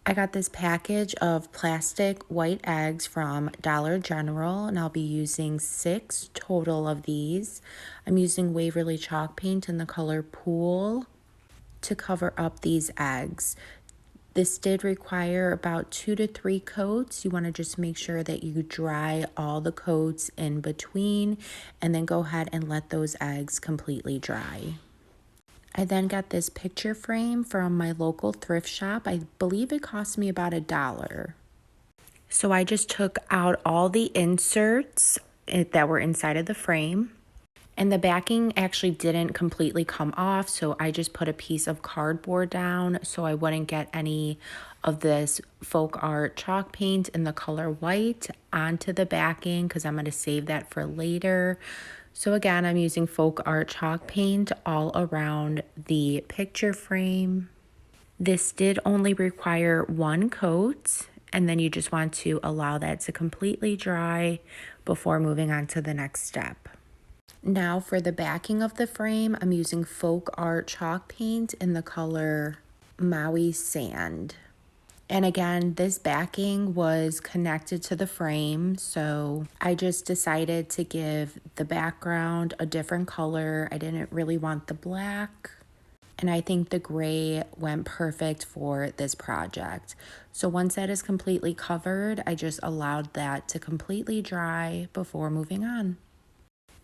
I got this package of plastic white eggs from Dollar General, and I'll be using 6 total of these. I'm using Waverly chalk paint in the color Pool to cover up these eggs. This did require about 2 to 3 coats. You want to just make sure that you dry all the coats in between, and then go ahead and let those eggs completely dry. I then got this picture frame from my local thrift shop. I believe it cost me about $1. So I just took out all the inserts that were inside of the frame. And the backing actually didn't completely come off, so I just put a piece of cardboard down so I wouldn't get any of this folk art chalk paint in the color white onto the backing, because I'm going to save that for later. So again, I'm using folk art chalk paint all around the picture frame. This did only require 1 coat, and then you just want to allow that to completely dry before moving on to the next step. Now for the backing of the frame, I'm using folk art chalk paint in the color Maui Sand. And again, this backing was connected to the frame, so I just decided to give the background a different color. I didn't really want the black, and I think the gray went perfect for this project. So once that is completely covered, I just allowed that to completely dry before moving on.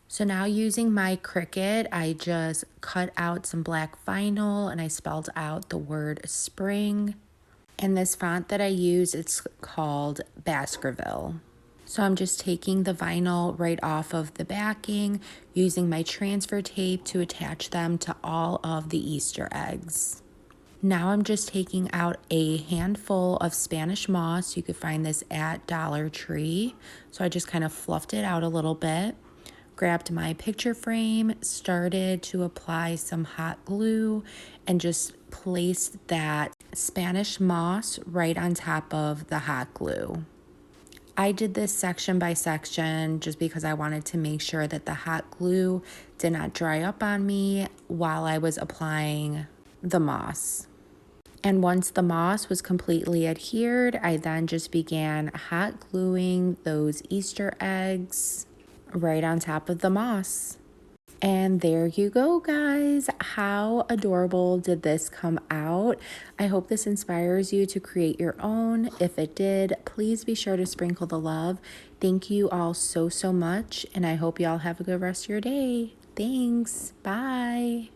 So now using my Cricut, I just cut out some black vinyl and I spelled out the word spring. And this font that I use, it's called Baskerville. So I'm just taking the vinyl right off of the backing, using my transfer tape to attach them to all of the Easter eggs. Now I'm just taking out a handful of Spanish moss. You could find this at Dollar Tree. So I just kind of fluffed it out a little bit. Grabbed my picture frame, started to apply some hot glue, and just placed that Spanish moss right on top of the hot glue. I did this section by section just because I wanted to make sure that the hot glue did not dry up on me while I was applying the moss. And once the moss was completely adhered, I then just began hot gluing those Easter eggs right on top of the moss. And there you go, guys. How adorable did this come out? I hope this inspires you to create your own. If it did, please be sure to sprinkle the love. Thank you all so much, and I hope you all have a good rest of your day. Thanks. Bye.